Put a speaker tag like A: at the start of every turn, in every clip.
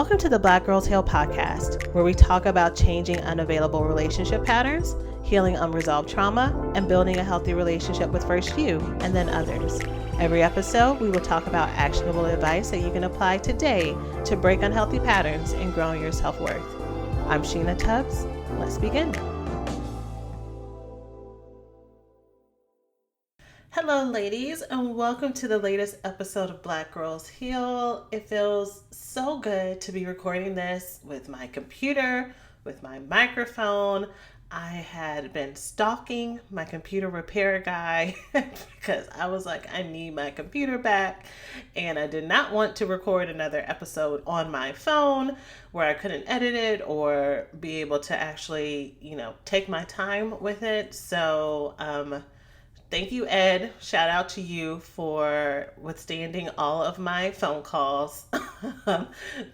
A: Welcome to the Black Girls Heal podcast, where we talk about changing unavailable relationship patterns, healing unresolved trauma, and building a healthy relationship with first you and then others. Every episode, we will talk about actionable advice that you can apply today to break unhealthy patterns and grow your self-worth. I'm Sheena Tubbs. Let's begin. Hello, ladies, and welcome to the latest episode of Black Girls Heal. It feels so good to be recording this with my computer, with my microphone. I had been stalking my computer repair guy because I was like, I need my computer back, and I did not want to record another episode on my phone where I couldn't edit it or be able to actually, take my time with it. So, thank you, Ed. Shout out to you for withstanding all of my phone calls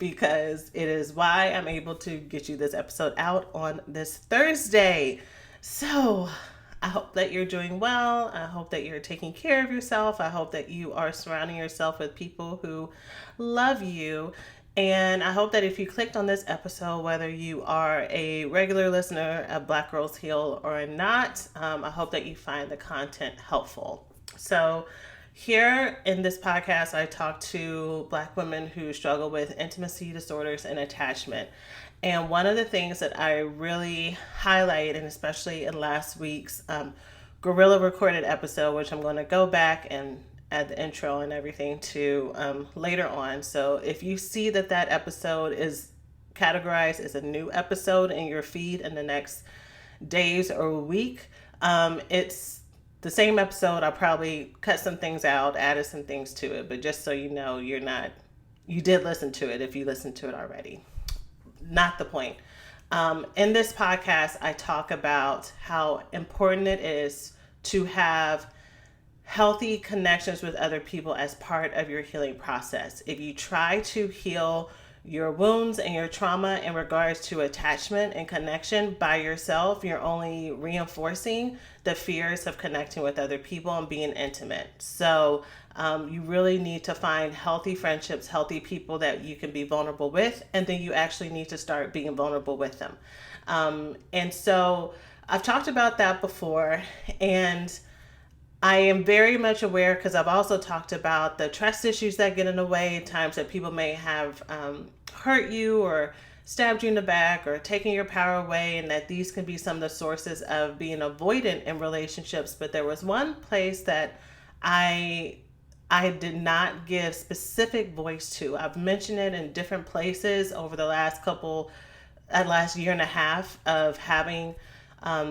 A: because it is why I'm able to get you this episode out on this Thursday. So I hope that you're doing well. I hope that you're taking care of yourself. I hope that you are surrounding yourself with people who love you. And I hope that if you clicked on this episode, whether you are a regular listener of Black Girls Heal or not, I hope that you find the content helpful. So here in this podcast, I talk to Black women who struggle with intimacy disorders and attachment. And one of the things that I really highlight, and especially in last week's Gorilla recorded episode, which I'm going to go back and add the intro and everything to later on. So if you see that episode is categorized as a new episode in your feed in the next days or week, it's the same episode. I'll probably cut some things out, added some things to it, but just so you know, you did listen to it if you listened to it already. Not the point. In this podcast, I talk about how important it is to have healthy connections with other people as part of your healing process. If you try to heal your wounds and your trauma in regards to attachment and connection by yourself, you're only reinforcing the fears of connecting with other people and being intimate. So you really need to find healthy friendships, healthy people that you can be vulnerable with, and then you actually need to start being vulnerable with them. And so I've talked about that before, and I am very much aware because I've also talked about the trust issues that get in the way, times that people may have hurt you or stabbed you in the back or taken your power away, and that these can be some of the sources of being avoidant in relationships. But there was one place that I did not give specific voice to. I've mentioned it in different places over the last year and a half of having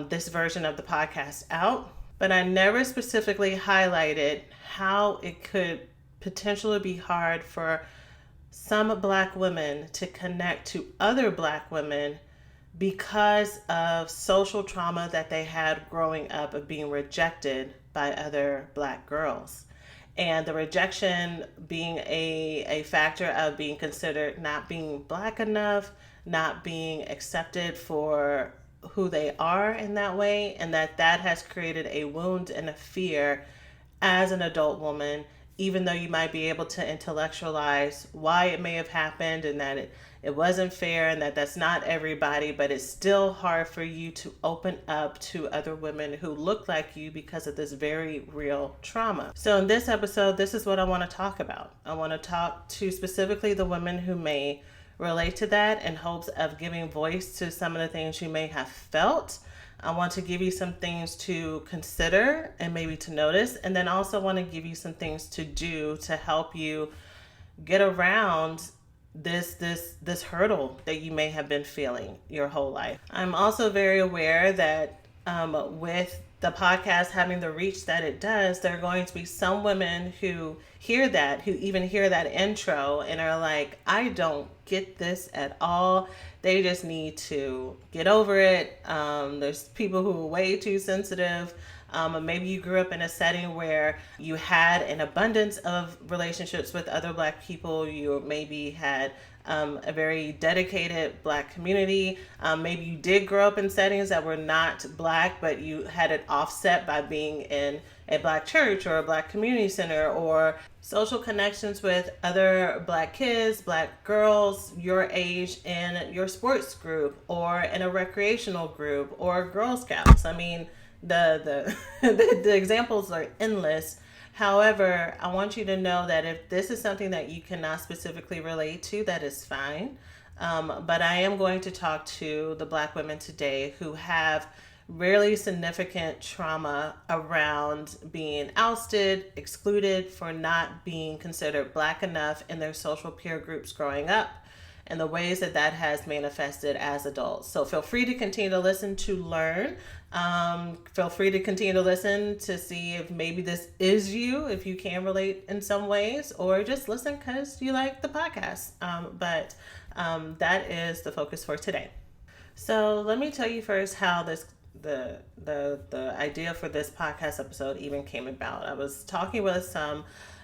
A: this version of the podcast out. But I never specifically highlighted how it could potentially be hard for some Black women to connect to other Black women because of social trauma that they had growing up of being rejected by other Black girls. And the rejection being a factor of being considered not being Black enough, not being accepted for who they are in that way, and that has created a wound and a fear as an adult woman, even though you might be able to intellectualize why it may have happened and that it wasn't fair and that that's not everybody, but it's still hard for you to open up to other women who look like you because of this very real trauma. So in this episode, this is what I want to talk about. I want to talk to specifically the women who may relate to that in hopes of giving voice to some of the things you may have felt. I want to give you some things to consider and maybe to notice, and then also want to give you some things to do to help you get around this hurdle that you may have been feeling your whole life. I'm also very aware that with the podcast having the reach that it does, there are going to be some women who even hear that intro and are like, I don't get this at all. They just need to get over it. There's people who are way too sensitive. Maybe you grew up in a setting where you had an abundance of relationships with other Black people. You maybe had a very dedicated Black community. Maybe you did grow up in settings that were not Black, but you had it offset by being in a Black church or a Black community center, or social connections with other Black kids, Black girls your age in your sports group or in a recreational group or Girl Scouts. I mean, the the examples are endless. However, I want you to know that if this is something that you cannot specifically relate to, that is fine. But I am going to talk to the Black women today who have really significant trauma around being ousted, excluded for not being considered Black enough in their social peer groups growing up, and the ways that that has manifested as adults. So feel free to continue to listen to learn. Feel free to continue to listen to see if maybe this is you, if you can relate in some ways, or just listen because you like the podcast. But that is the focus for today. So let me tell you first how the idea for this podcast episode even came about. I was talking with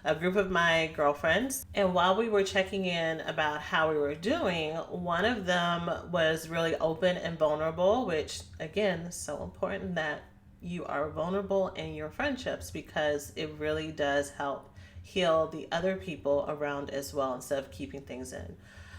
A: a group of my girlfriends, and while we were checking in about how we were doing, one of them was really open and vulnerable, which again is so important that you are vulnerable in your friendships, because it really does help heal the other people around as well instead of keeping things in.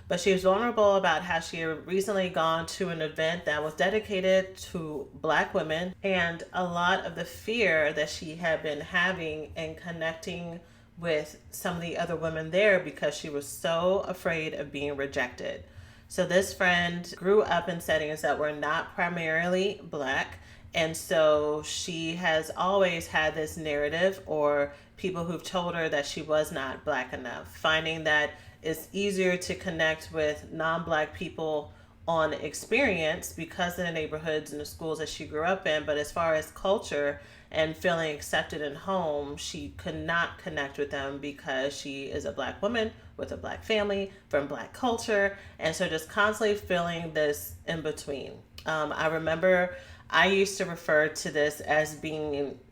A: But she was vulnerable about how she had recently gone to an event that was dedicated to Black women, and a lot of the fear that she had been having in connecting with some of the other women there because she was so afraid of being rejected. So this friend grew up in settings that were not primarily Black, and so she has always had this narrative, or people who've told her that she was not Black enough, finding that it's easier to connect with non-Black people on experience because of the neighborhoods and the schools that she grew up in. But as far as culture and feeling accepted in home, she could not connect with them because she is a Black woman with a Black family from Black culture. And so just constantly feeling this in between. I remember I used to refer to this as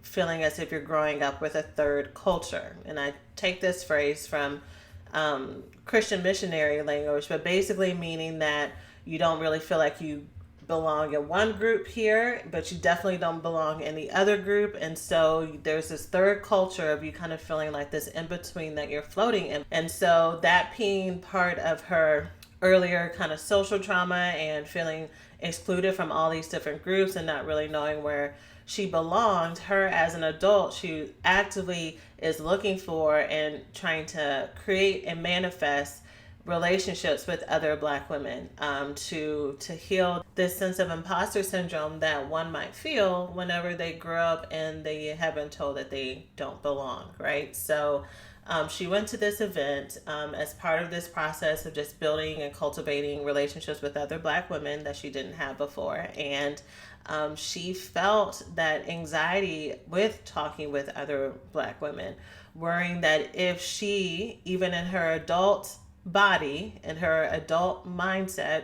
A: feeling as if you're growing up with a third culture. And I take this phrase from Christian missionary language, but basically meaning that you don't really feel like you belong in one group here, but you definitely don't belong in the other group. And so there's this third culture of you kind of feeling like this in between that you're floating in. And so that being part of her earlier kind of social trauma and feeling excluded from all these different groups and not really knowing where she belonged, her as an adult, she actively is looking for and trying to create and manifest relationships with other Black women, to heal this sense of imposter syndrome that one might feel whenever they grow up and they have been told that they don't belong, right? So she went to this event as part of this process of just building and cultivating relationships with other Black women that she didn't have before. And she felt that anxiety with talking with other Black women, worrying that if she, even in her adult body and her adult mindset,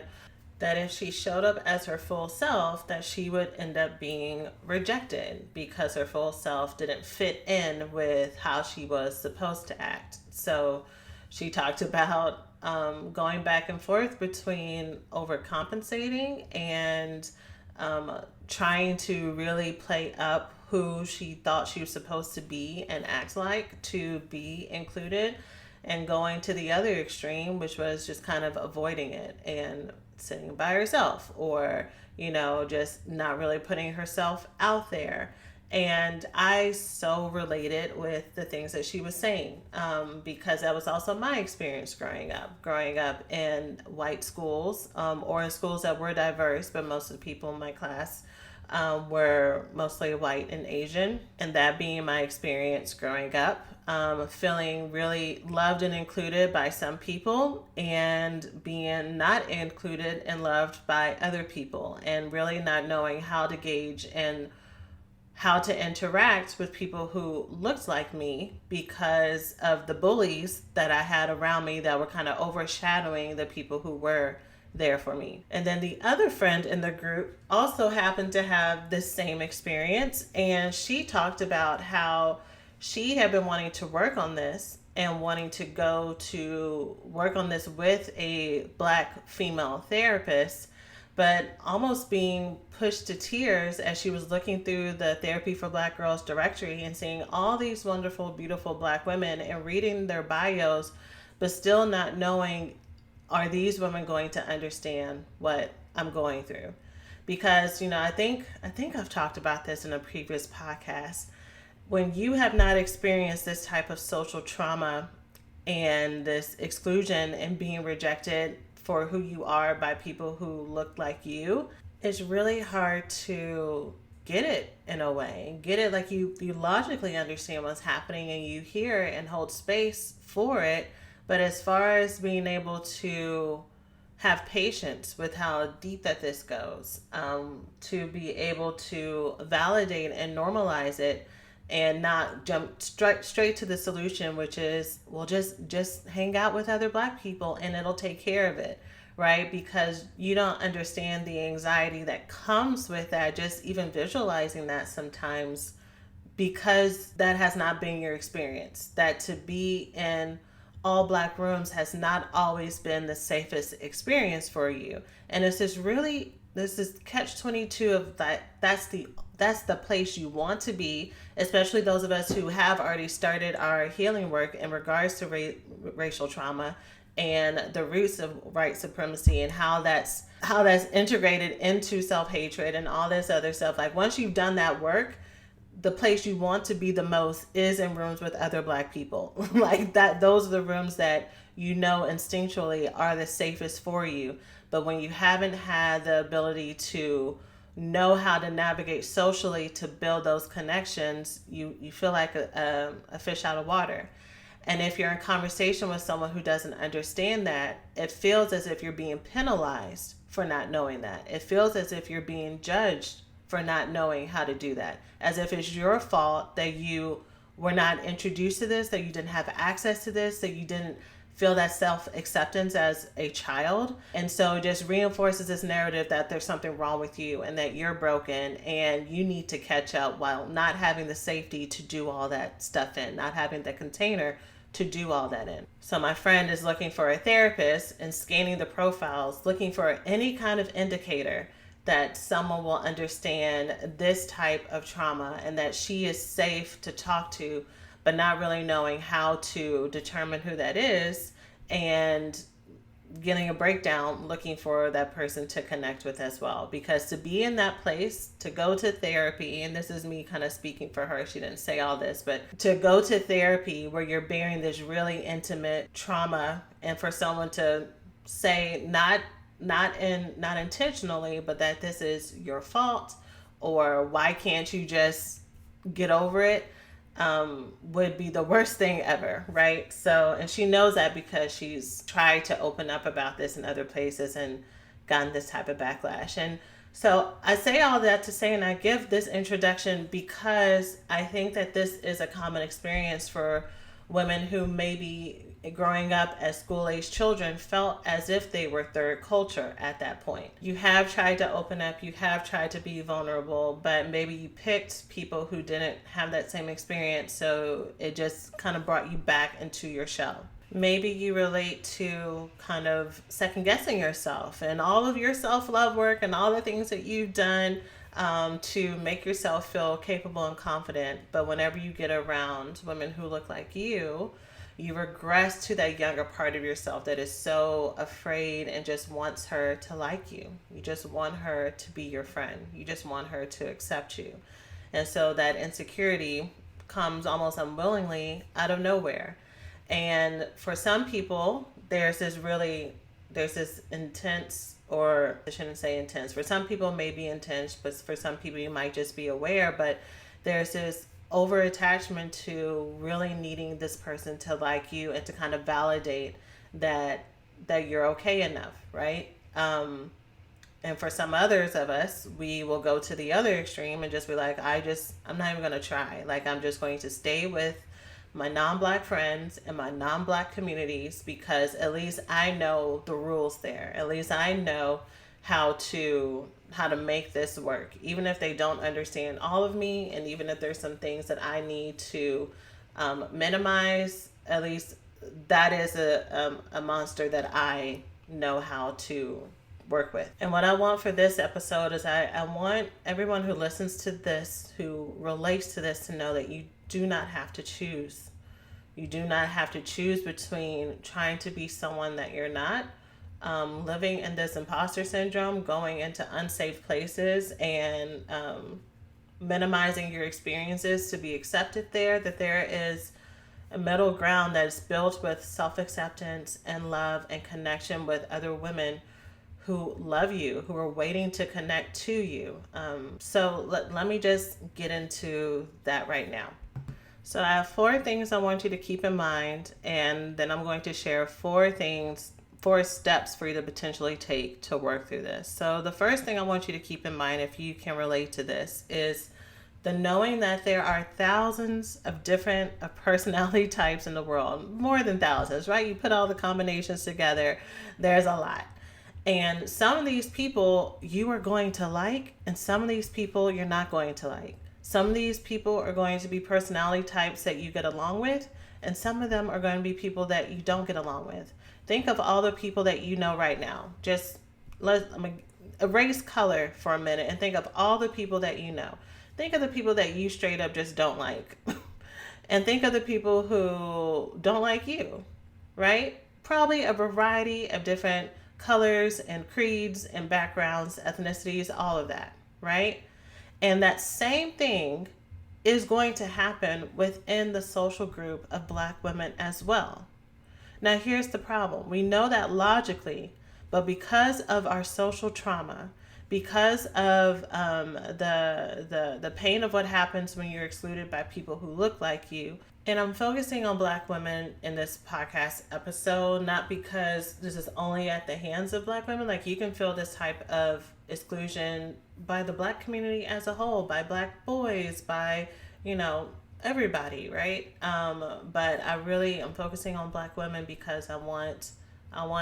A: that if she showed up as her full self, that she would end up being rejected because her full self didn't fit in with how she was supposed to act. So she talked about going back and forth between overcompensating and trying to really play up who she thought she was supposed to be and act like to be included, and going to the other extreme, which was just kind of avoiding it and sitting by herself, or, just not really putting herself out there. And I so related with the things that she was saying, because that was also my experience growing up in white schools, or in schools that were diverse, but most of the people in my class were mostly white and Asian. And that being my experience growing up, feeling really loved and included by some people, and being not included and loved by other people, and really not knowing how to gauge and how to interact with people who looked like me because of the bullies that I had around me that were kind of overshadowing the people who were there for me. And then the other friend in the group also happened to have this same experience, and she talked about how she had been wanting to work on this and wanting to go to work on this with a Black female therapist, but almost being pushed to tears as she was looking through the Therapy for Black Girls directory and seeing all these wonderful, beautiful Black women and reading their bios, but still not knowing, are these women going to understand what I'm going through? Because, I think I've talked about this in a previous podcast. When you have not experienced this type of social trauma and this exclusion and being rejected for who you are by people who look like you, it's really hard to get it in a way. Get it like you logically understand what's happening and you hear it and hold space for it. But as far as being able to have patience with how deep that this goes, to be able to validate and normalize it and not jump straight to the solution, which is, well, just hang out with other Black people and it'll take care of it, right? Because you don't understand the anxiety that comes with that, just even visualizing that sometimes, because that has not been your experience. That to be in all Black rooms has not always been the safest experience for you. And it's this is catch-22 of that's the place you want to be, especially those of us who have already started our healing work in regards to racial trauma and the roots of white supremacy and how that's integrated into self-hatred and all this other stuff. Like, once you've done that work, the place you want to be the most is in rooms with other Black people. Like that, those are the rooms that instinctually are the safest for you. But when you haven't had the ability to know how to navigate socially to build those connections, you feel like a fish out of water. And if you're in conversation with someone who doesn't understand that, it feels as if you're being penalized for not knowing that. It feels as if you're being judged for not knowing how to do that. As if it's your fault that you were not introduced to this, that you didn't have access to this, that you didn't feel that self-acceptance as a child. And so it just reinforces this narrative that there's something wrong with you and that you're broken and you need to catch up, while not having the safety to do all that stuff in, not having the container to do all that in. So my friend is looking for a therapist and scanning the profiles, looking for any kind of indicator that someone will understand this type of trauma and that she is safe to talk to, but not really knowing how to determine who that is, and getting a breakdown, looking for that person to connect with as well. Because to be in that place, to go to therapy, and this is me kind of speaking for her, she didn't say all this, but to go to therapy where you're bearing this really intimate trauma, and for someone to say not intentionally, but that this is your fault, or why can't you just get over it, would be the worst thing ever, right? So, and she knows that because she's tried to open up about this in other places and gotten this type of backlash. And so I say all that to say, and I give this introduction because I think that this is a common experience for women who maybe growing up as school-age children felt as if they were third culture at that point. You have tried to open up, you have tried to be vulnerable, but maybe you picked people who didn't have that same experience, so it just kind of brought you back into your shell. Maybe you relate to kind of second-guessing yourself and all of your self-love work and all the things that you've done to make yourself feel capable and confident, but whenever you get around women who look like you regress to that younger part of yourself that is so afraid and just wants her to like you. You just want her to be your friend. You just want her to accept you. And so that insecurity comes almost unwillingly out of nowhere. And for some people, there's this intense, or I shouldn't say intense. For some people it may be intense, but for some people you might just be aware. But there's this over attachment to really needing this person to like you and to kind of validate that you're okay enough, right? And for some others of us, we will go to the other extreme and just be like, I'm not even going to try. Like, I'm just going to stay with my non-Black friends and my non-Black communities because at least I know the rules there. At least I know how to make this work, even if they don't understand all of me, and even if there's some things that I need to minimize at least that is a monster that I know how to work with. And what I want for this episode is I want everyone who listens to this, who relates to this, to know that you do not have to choose. You do not have to choose between trying to be someone that you're not, living in this imposter syndrome, going into unsafe places, and minimizing your experiences to be accepted there, that there is a middle ground that is built with self-acceptance and love and connection with other women who love you, who are waiting to connect to you. So let me just get into that right now. So I have 4 things I want you to keep in mind, and then I'm going to share 4 steps for you to potentially take to work through this. So the first thing I want you to keep in mind, if you can relate to this, is the knowing that there are thousands of different personality types in the world, more than thousands, right? You put all the combinations together, there's a lot. And some of these people you are going to like, and some of these people you're not going to like. Some of these people are going to be personality types that you get along with, and some of them are going to be people that you don't get along with. Think of all the people that you know right now. Just erase color for a minute and think of all the people that you know. Think of the people that you straight up just don't like. And think of the people who don't like you, right? Probably a variety of different colors and creeds and backgrounds, ethnicities, all of that, right? And that same thing is going to happen within the social group of Black women as well. Now, here's the problem. We know that logically, but because of our social trauma, because of the pain of what happens when you're excluded by people who look like you. And I'm focusing on Black women in this podcast episode, not because this is only at the hands of Black women. Like, you can feel this type of exclusion by the Black community as a whole, by Black boys, by, everybody, right? But I really am focusing on Black women because I want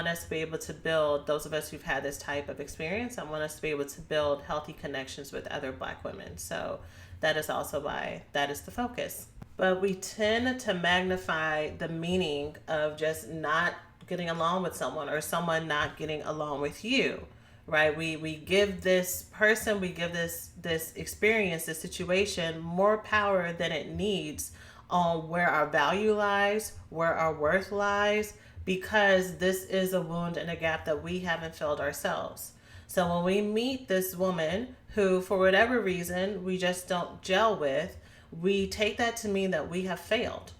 A: us to be able to build, those of us who've had this type of experience, I want us to be able to build healthy connections with other Black women. So that is also why that is the focus. But we tend to magnify the meaning of just not getting along with someone, or someone not getting along with you, right? We give this person, we give this experience, this situation, more power than it needs on where our value lies, where our worth lies, because this is a wound and a gap that we haven't filled ourselves. So when we meet this woman who, for whatever reason, we just don't gel with, we take that to mean that we have failed.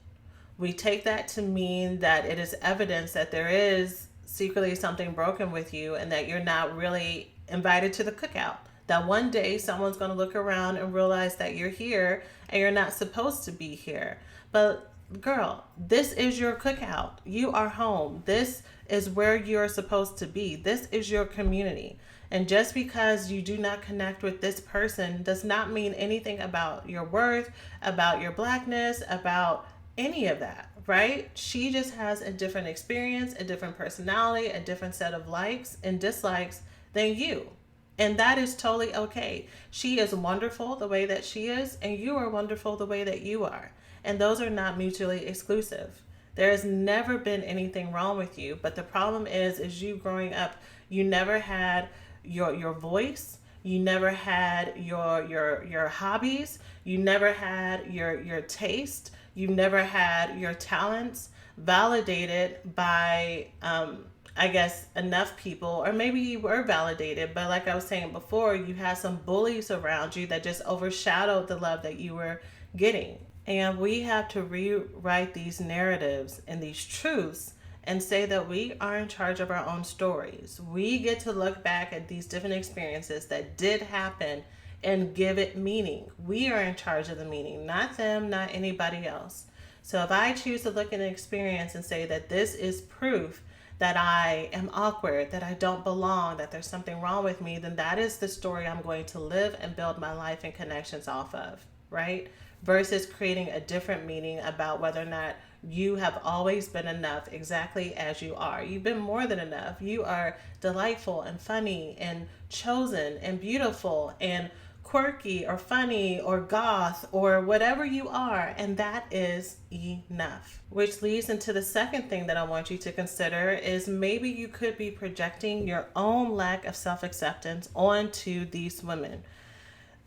A: We take that to mean that it is evidence that there is secretly something broken with you, and that you're not really invited to the cookout. That one day someone's going to look around and realize that you're here and you're not supposed to be here. But girl, this is your cookout. You are home. This is where you're supposed to be. This is your community. And just because you do not connect with this person does not mean anything about your worth, about your Blackness, about any of that, right? She just has a different experience, a different personality, a different set of likes and dislikes than you. And that is totally okay. She is wonderful the way that she is, and you are wonderful the way that you are. And those are not mutually exclusive. There has never been anything wrong with you, but the problem is you growing up, you never had your voice, you never had your hobbies, you never had your taste, you never had your talents validated by I guess enough people, or maybe you were validated, but like I was saying before, you had some bullies around you that just overshadowed the love that you were getting. And we have to rewrite these narratives and these truths and say that we are in charge of our own stories. We get to look back at these different experiences that did happen and give it meaning. We are in charge of the meaning, not them, not anybody else. So if I choose to look at an experience and say that this is proof that I am awkward, that I don't belong, that there's something wrong with me, then that is the story I'm going to live and build my life and connections off of, right? Versus creating a different meaning about whether or not you have always been enough exactly as you are. You've been more than enough. You are delightful and funny and chosen and beautiful and quirky or funny or goth or whatever you are, and that is enough. Which leads into the second thing that I want you to consider is maybe you could be projecting your own lack of self-acceptance onto these women.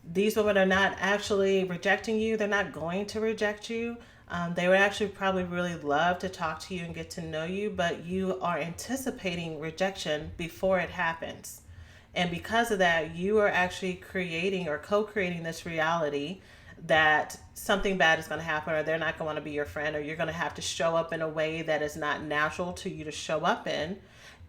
A: These women are not actually rejecting you. They're not going to reject you. They would actually probably really love to talk to you and get to know you, but you are anticipating rejection before it happens. And because of that, you are actually creating or co-creating this reality that something bad is going to happen, or they're not going to be your friend, or you're going to have to show up in a way that is not natural to you to show up in,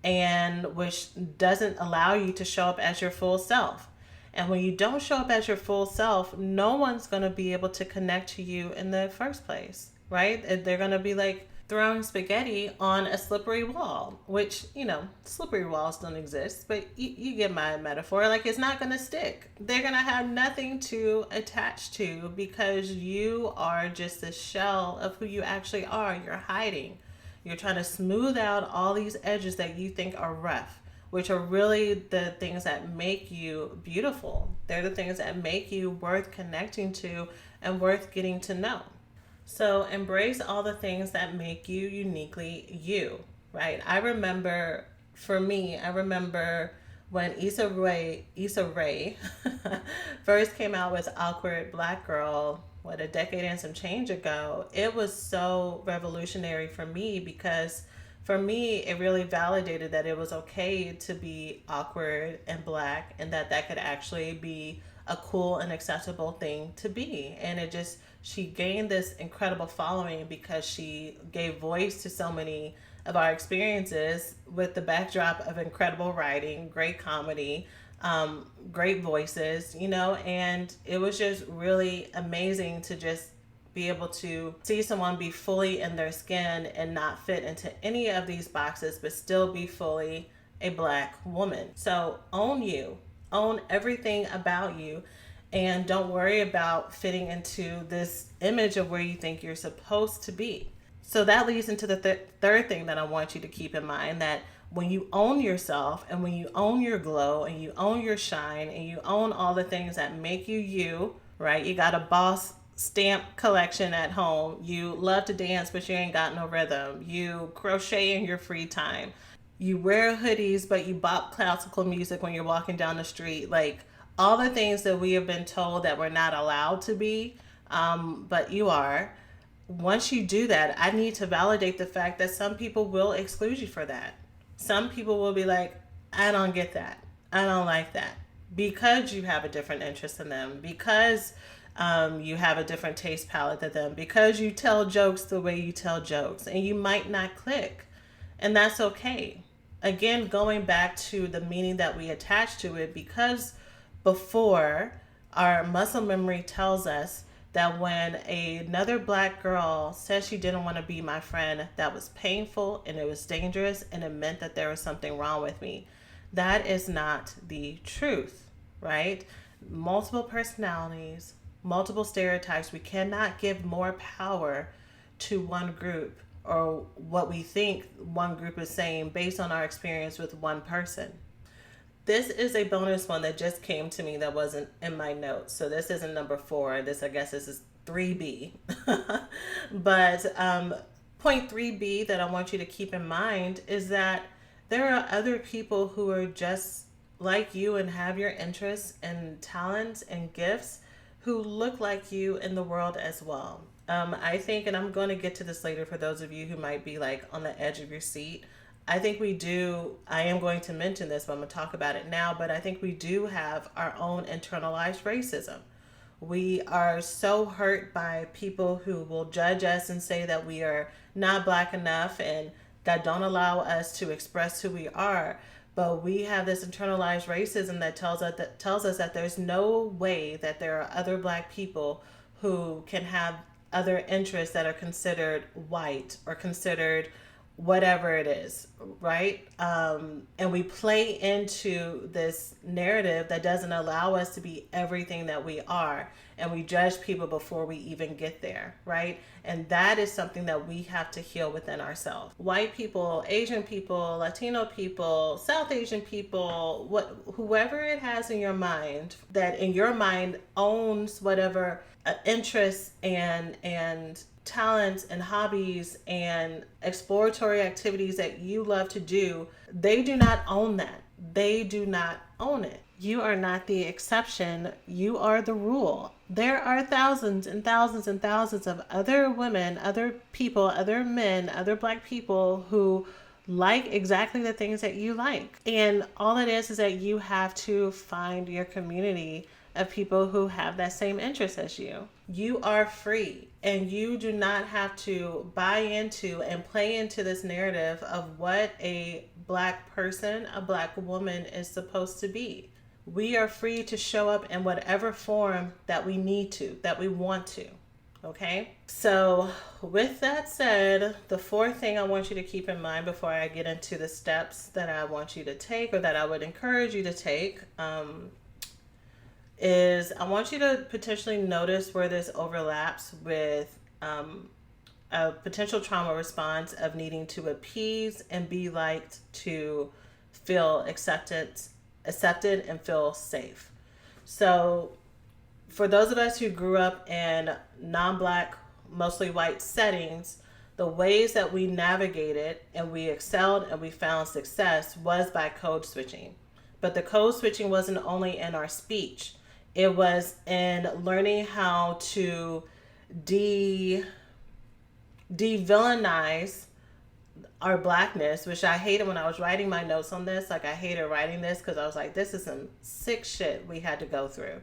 A: and which doesn't allow you to show up as your full self. And when you don't show up as your full self, no one's going to be able to connect to you in the first place, right? They're going to be like throwing spaghetti on a slippery wall, which, slippery walls don't exist, but you get my metaphor. Like, it's not going to stick. They're going to have nothing to attach to because you are just a shell of who you actually are. You're hiding. You're trying to smooth out all these edges that you think are rough, which are really the things that make you beautiful. They're the things that make you worth connecting to and worth getting to know. So embrace all the things that make you uniquely you, right? I remember when Issa Rae first came out with Awkward Black Girl, a decade and some change ago. It was so revolutionary for me because for me, it really validated that it was okay to be awkward and Black, and that could actually be a cool and accessible thing to be. And she gained this incredible following because she gave voice to so many of our experiences with the backdrop of incredible writing, great comedy, great voices, and it was just really amazing to just be able to see someone be fully in their skin and not fit into any of these boxes, but still be fully a Black woman. So own you, own everything about you, and don't worry about fitting into this image of where you think you're supposed to be. So that leads into the third thing that I want you to keep in mind, that when you own yourself and when you own your glow and you own your shine and you own all the things that make you you, right? You got a boss stamp collection at home. You love to dance, but you ain't got no rhythm. You crochet in your free time. You wear hoodies, but you bop classical music when you're walking down the street. Like, all the things that we have been told that we're not allowed to be, but you are. Once you do that, I need to validate the fact that some people will exclude you for that. Some people will be like, I don't get that. I don't like that. Because you have a different interest in them. Because you have a different taste palette than them, because you tell jokes the way you tell jokes, and you might not click, and that's okay. Again, going back to the meaning that we attach to it, because before, our muscle memory tells us that when another Black girl said she didn't want to be my friend, that was painful and it was dangerous and it meant that there was something wrong with me. That is not the truth, right? Multiple personalities, multiple stereotypes. We cannot give more power to one group or what we think one group is saying based on our experience with one person. This is a bonus one that just came to me that wasn't in my notes. So this isn't number 4. This is 3B. But point 3B that I want you to keep in mind is that there are other people who are just like you and have your interests and talents and gifts who look like you in the world as well. I think, and I'm going to get to this later for those of you who might be like on the edge of your seat, I think we do, I am going to mention this, but I'm going to talk about it now, but I think we do have our own internalized racism. We are so hurt by people who will judge us and say that we are not Black enough and that don't allow us to express who we are. But we have this internalized racism that tells us that there's no way that there are other Black people who can have other interests that are considered white or considered whatever it is, right? And we play into this narrative that doesn't allow us to be everything that we are. And we judge people before we even get there, right? And that is something that we have to heal within ourselves. White people, Asian people, Latino people, South Asian people, whoever it has in your mind, that in your mind owns whatever interests and talents and hobbies and exploratory activities that you love to do, they do not own that. They do not own it. You are not the exception. You are the rule. There are thousands and thousands and thousands of other women, other people, other men, other Black people who like exactly the things that you like. And all it is that you have to find your community of people who have that same interest as you. You are free, and you do not have to buy into and play into this narrative of what a Black person, a Black woman is supposed to be. We are free to show up in whatever form that we need to, that we want to. Okay? So with that said, the fourth thing I want you to keep in mind before I get into the steps that I want you to take, or that I would encourage you to take, is I want you to potentially notice where this overlaps with a potential trauma response of needing to appease and be liked to feel accepted and feel safe. So for those of us who grew up in non-Black, mostly white settings, the ways that we navigated and we excelled and we found success was by code switching. But the code switching wasn't only in our speech. It was in learning how to de-villainize our Blackness, which I hated when I was writing my notes on this. Like, I hated writing this because I was like, this is some sick shit we had to go through.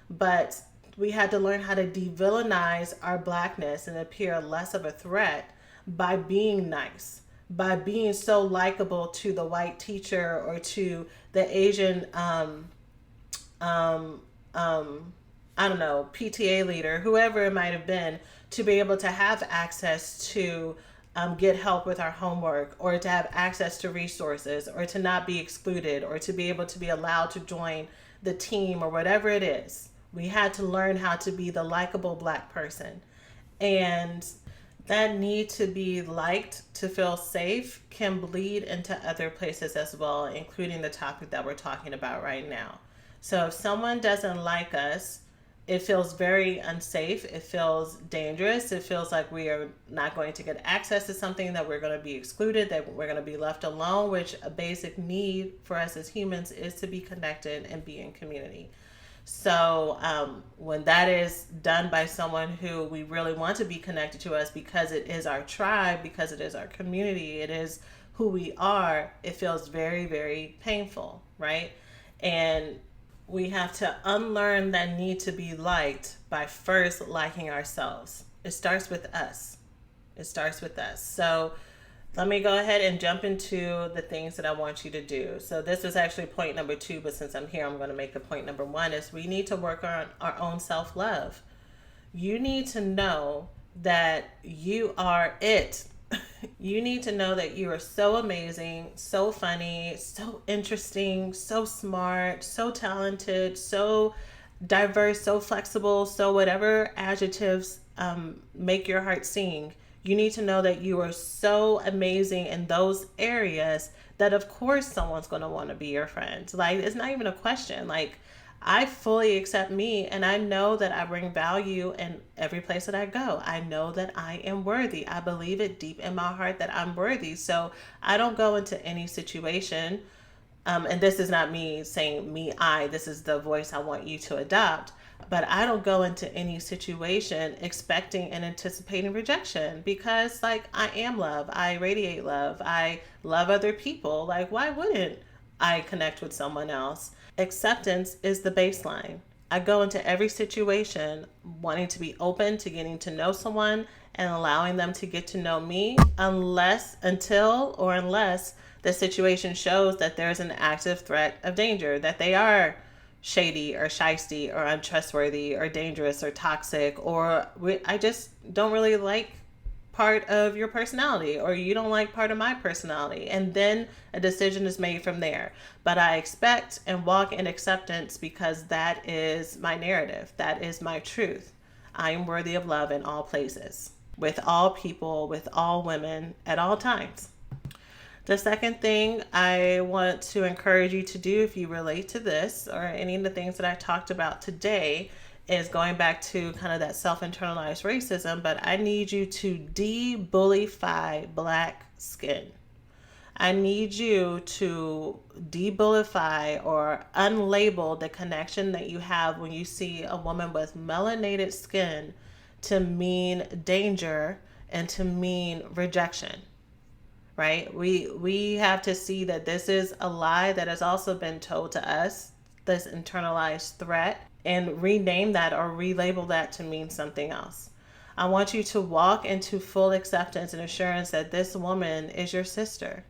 A: But we had to learn how to de-villainize our Blackness and appear less of a threat by being nice, by being so likable to the white teacher or to the Asian I don't know, PTA leader, whoever it might have been, to be able to have access to get help with our homework, or to have access to resources, or to not be excluded, or to be able to be allowed to join the team, or whatever it is. We had to learn how to be the likable Black person. And that need to be liked, to feel safe, can bleed into other places as well, including the topic that we're talking about right now. So if someone doesn't like us, it feels very unsafe. It feels dangerous. It feels like we are not going to get access to something, that we're going to be excluded, that we're going to be left alone, which a basic need for us as humans is to be connected and be in community. So when that is done by someone who we really want to be connected to us, because it is our tribe, because it is our community, it is who we are, it feels very, very painful, right? And we have to unlearn that need to be liked by first liking ourselves. It starts with us. It starts with us. So let me go ahead and jump into the things that I want you to do. So this was actually point number 2, but since I'm here, I'm going to make the point number 1, is we need to work on our own self-love. You need to know that you are it. You need to know that you are so amazing, so funny, so interesting, so smart, so talented, so diverse, so flexible, so whatever adjectives make your heart sing. You need to know that you are so amazing in those areas that of course someone's going to want to be your friend. Like, it's not even a question. Like, I fully accept me, and I know that I bring value in every place that I go. I know that I am worthy. I believe it deep in my heart that I'm worthy. So I don't go into any situation, and this is not me saying me, this is the voice I want you to adopt, but I don't go into any situation expecting and anticipating rejection, because like, I am love. I radiate love. I love other people. Like, why wouldn't I connect with someone else? Acceptance is the baseline. I go into every situation wanting to be open to getting to know someone and allowing them to get to know me, unless the situation shows that there's an active threat of danger, that they are shady or shysty or untrustworthy or dangerous or toxic, or I just don't really like part of your personality, or you don't like part of my personality. And then a decision is made from there. But I expect and walk in acceptance because that is my narrative. That is my truth. I am worthy of love in all places, with all people, with all women, at all times. The second thing I want to encourage you to do, if you relate to this or any of the things that I talked about today, is going back to kind of that self-internalized racism, but I need you to de-bullify Black skin. I need you to de-bullify or unlabel the connection that you have when you see a woman with melanated skin to mean danger and to mean rejection. Right? We have to see that this is a lie that has also been told to us, this internalized threat, and rename that or relabel that to mean something else. I want you to walk into full acceptance and assurance that this woman is your sister,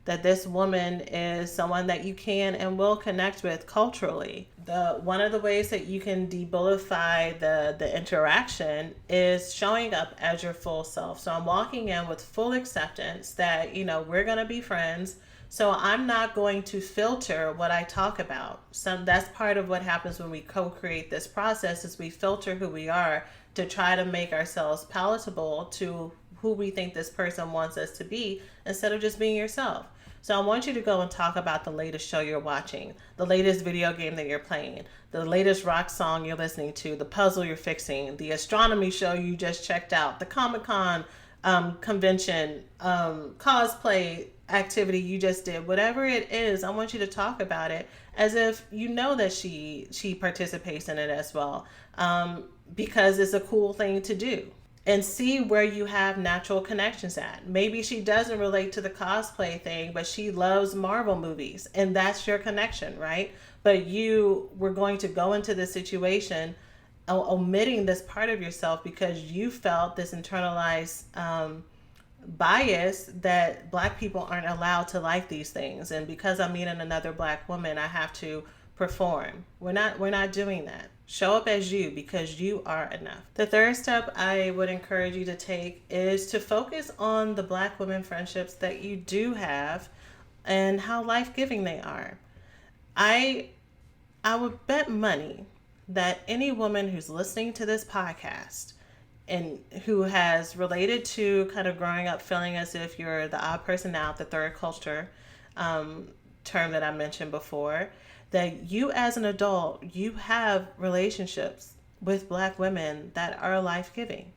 A: that this woman is someone that you can and will connect with culturally. One of the ways that you can debullify the interaction is showing up as your full self. So I'm walking in with full acceptance that, we're going to be friends. So I'm not going to filter what I talk about. So that's part of what happens when we co-create this process, is we filter who we are to try to make ourselves palatable to who we think this person wants us to be, instead of just being yourself. So I want you to go and talk about the latest show you're watching, the latest video game that you're playing, the latest rock song you're listening to, the puzzle you're fixing, the astronomy show you just checked out, the Comic-Con convention, cosplay activity you just did. Whatever it is, I want you to talk about it as if you know that she participates in it as well, because it's a cool thing to do. And see where you have natural connections at. Maybe she doesn't relate to the cosplay thing, but she loves Marvel movies, and that's your connection, right? But you were going to go into this situation omitting this part of yourself because you felt this internalized bias that Black people aren't allowed to like these things, and because I'm meeting another Black woman, I have to perform. We're not doing that. Show up as you, because you are enough. The third step I would encourage you to take is to focus on the Black women friendships that you do have and how life-giving they are. I would bet money that any woman who's listening to this podcast and who has related to kind of growing up feeling as if you're the odd person out, the third culture term that I mentioned before, that you as an adult, you have relationships with Black women that are life-giving,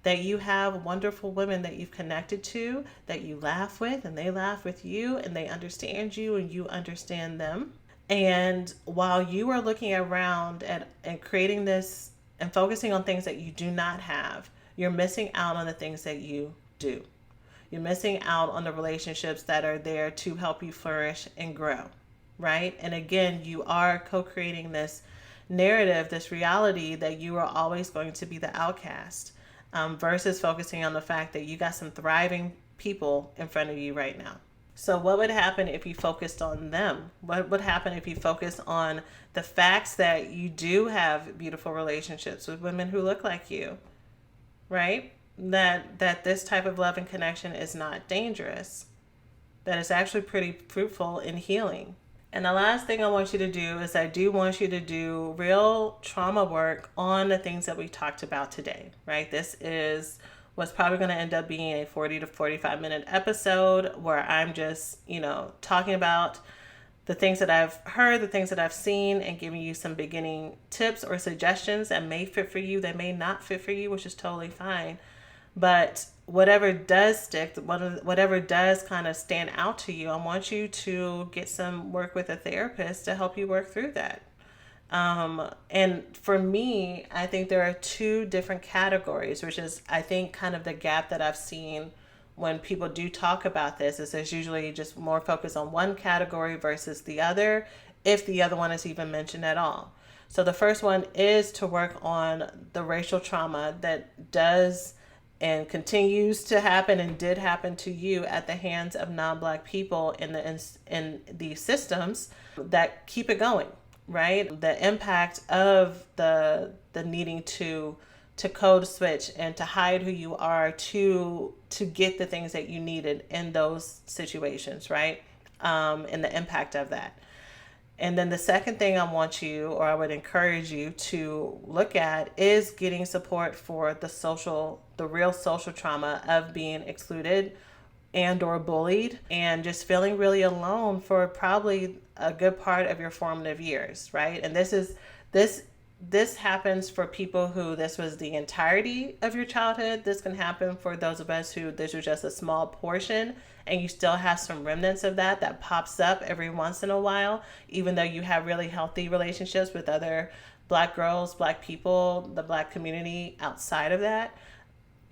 A: that you have wonderful women that you've connected to, that you laugh with and they laugh with you, and they understand you and you understand them. And while you are looking around and creating this and focusing on things that you do not have, you're missing out on the things that you do. You're missing out on the relationships that are there to help you flourish and grow. Right? And again, you are co-creating this narrative, this reality that you are always going to be the outcast, versus focusing on the fact that you got some thriving people in front of you right now. So what would happen if you focused on them? What would happen if you focus on the facts that you do have beautiful relationships with women who look like you, right? That this type of love and connection is not dangerous, that it's actually pretty fruitful in healing. And the last thing I want you to do is I do want you to do real trauma work on the things that we talked about today, right? This is what's probably going to end up being a 40 to 45 minute episode where I'm just, talking about the things that I've heard, the things that I've seen, and giving you some beginning tips or suggestions that may fit for you, that may not fit for you, which is totally fine. But whatever does stick, whatever does kind of stand out to you, I want you to get some work with a therapist to help you work through that. And for me, I think there are two different categories, which is, I think, kind of the gap that I've seen when people do talk about this, is there's usually just more focus on one category versus the other, if the other one is even mentioned at all. So the first one is to work on the racial trauma that does and continues to happen and did happen to you at the hands of non-Black people in the systems that keep it going, right? The impact of the needing to code switch and to hide who you are to get the things that you needed in those situations, right? And the impact of that. And then the second thing I would encourage you to look at is getting support for the real social trauma of being excluded and or bullied and just feeling really alone for probably a good part of your formative years, right? And this happens for people who this was the entirety of your childhood. This can happen for those of us who this was just a small portion and you still have some remnants of that pops up every once in a while, even though you have really healthy relationships with other Black girls, Black people, the Black community outside of that.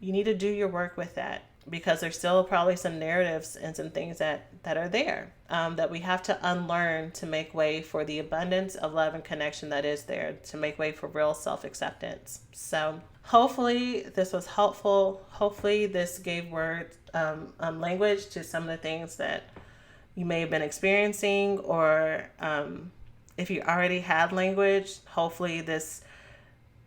A: You need to do your work with that because there's still probably some narratives and some things that are there that we have to unlearn to make way for the abundance of love and connection that is there, to make way for real self-acceptance. So hopefully this was helpful. Hopefully this gave language to some of the things that you may have been experiencing, or if you already had language, hopefully this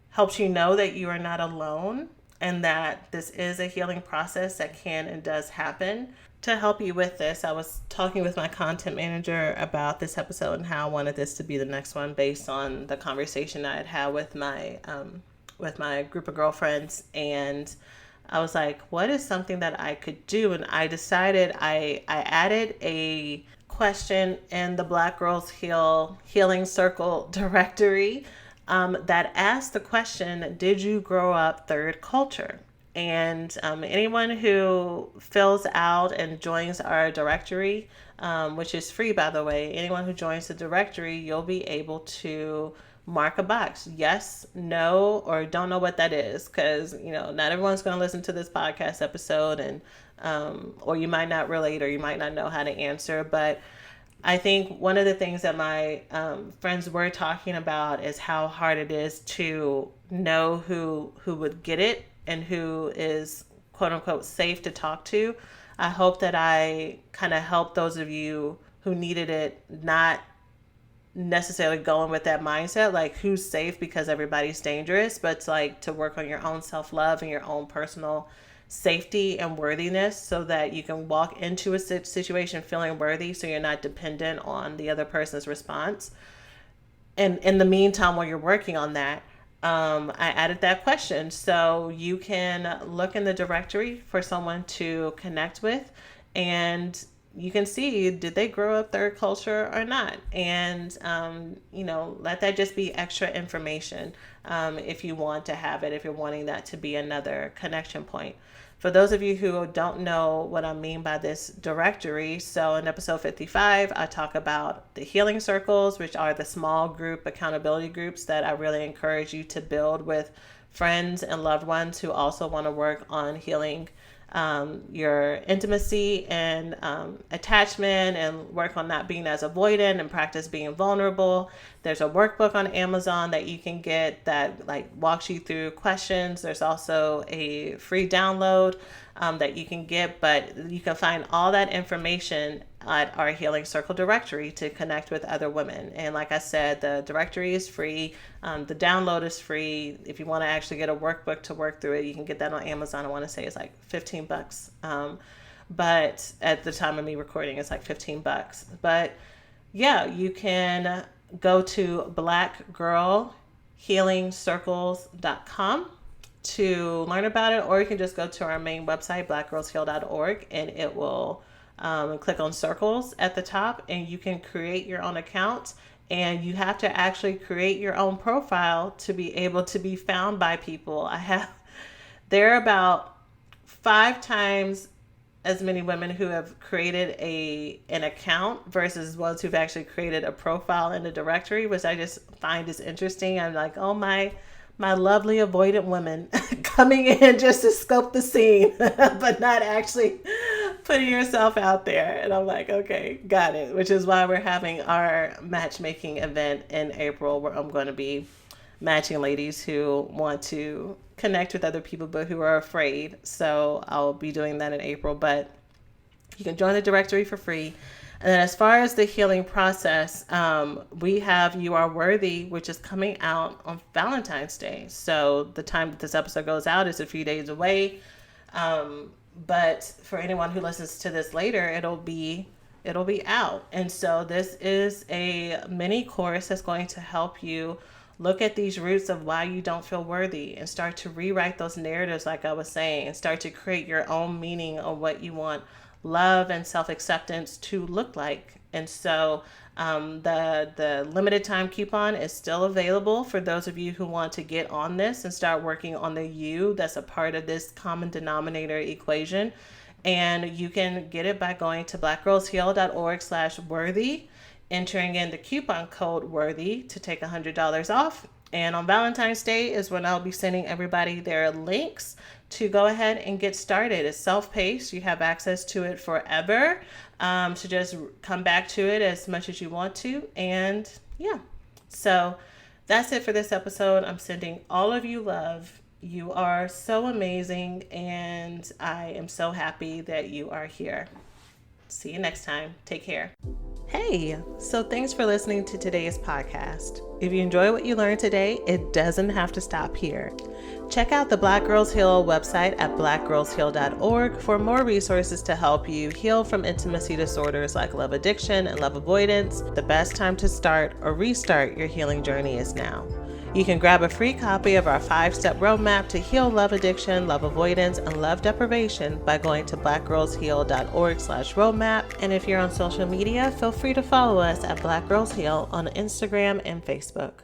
A: helps you know that you are not alone and that this is a healing process that can and does happen. To help you with this, I was talking with my content manager about this episode and how I wanted this to be the next one based on the conversation I had had with my group of girlfriends. And I was like, what is something that I could do? And I decided I added a question in the Black Girls Healing Circle directory that asked the question, did you grow up third culture? And anyone who fills out and joins our directory, which is free, by the way, anyone who joins the directory, you'll be able to mark a box. Yes, no, or don't know what that is. Because, not everyone's going to listen to this podcast episode, and or you might not relate, or you might not know how to answer. But I think one of the things that my friends were talking about is how hard it is to know who would get it and who is quote unquote safe to talk to. I hope that I kind of helped those of you who needed it, not necessarily going with that mindset, like who's safe because everybody's dangerous, but it's like to work on your own self-love and your own personal safety and worthiness so that you can walk into a situation feeling worthy, so you're not dependent on the other person's response. And in the meantime, while you're working on that, I added that question. So you can look in the directory for someone to connect with, and you can see, did they grow up third culture or not? And, let that just be extra information if you want to have it, if you're wanting that to be another connection point. For those of you who don't know what I mean by this directory, so in episode 55, I talk about the healing circles, which are the small group accountability groups that I really encourage you to build with friends and loved ones who also want to work on healing your intimacy and attachment, and work on not being as avoidant and practice being vulnerable. There's a workbook on Amazon that you can get that walks you through questions. There's also a free download that you can get, but you can find all that information at our Healing Circle directory to connect with other women. And like I said, the directory is free. The download is free. If you want to actually get a workbook to work through it, you can get that on Amazon. I want to say it's like $15. But at the time of me recording, it's like $15. But yeah, you can go to blackgirlhealingcircles.com to learn about it, or you can just go to our main website, blackgirlsheal.org, and it will click on circles at the top, and you can create your own account. And you have to actually create your own profile to be able to be found by people. There are about 5 times as many women who have created an account versus ones who've actually created a profile in the directory, which I just find is interesting. I'm like, oh my lovely avoidant women coming in just to scope the scene, but not actually putting yourself out there. And I'm like, okay, got it. Which is why we're having our matchmaking event in April, where I'm going to be matching ladies who want to connect with other people, but who are afraid. So I'll be doing that in April, but you can join the directory for free. And then as far as the healing process, we have You Are Worthy, which is coming out on Valentine's Day. So the time that this episode goes out is a few days away. But for anyone who listens to this later, it'll be out. And so this is a mini course that's going to help you look at these roots of why you don't feel worthy and start to rewrite those narratives, like I was saying, and start to create your own meaning of what you want love and self-acceptance to look like. And so the limited time coupon is still available for those of you who want to get on this and start working on the you that's a part of this common denominator equation. And you can get it by going to blackgirlsheal.org/worthy, entering in the coupon code worthy to take $100 off. And on Valentine's Day is when I'll be sending everybody their links to go ahead and get started. It's self-paced. You have access to it forever. So just come back to it as much as you want to. And yeah, so that's it for this episode. I'm sending all of you love. You are so amazing, and I am so happy that you are here. See you next time. Take care. Hey, so thanks for listening to today's podcast. If you enjoy what you learned today, it doesn't have to stop here. Check out the Black Girls Heal website at blackgirlsheal.org for more resources to help you heal from intimacy disorders like love addiction and love avoidance. The best time to start or restart your healing journey is now. You can grab a free copy of our 5-step roadmap to heal love addiction, love avoidance, and love deprivation by going to blackgirlsheal.org/roadmap. And if you're on social media, feel free to follow us at Black Girls Heal on Instagram and Facebook.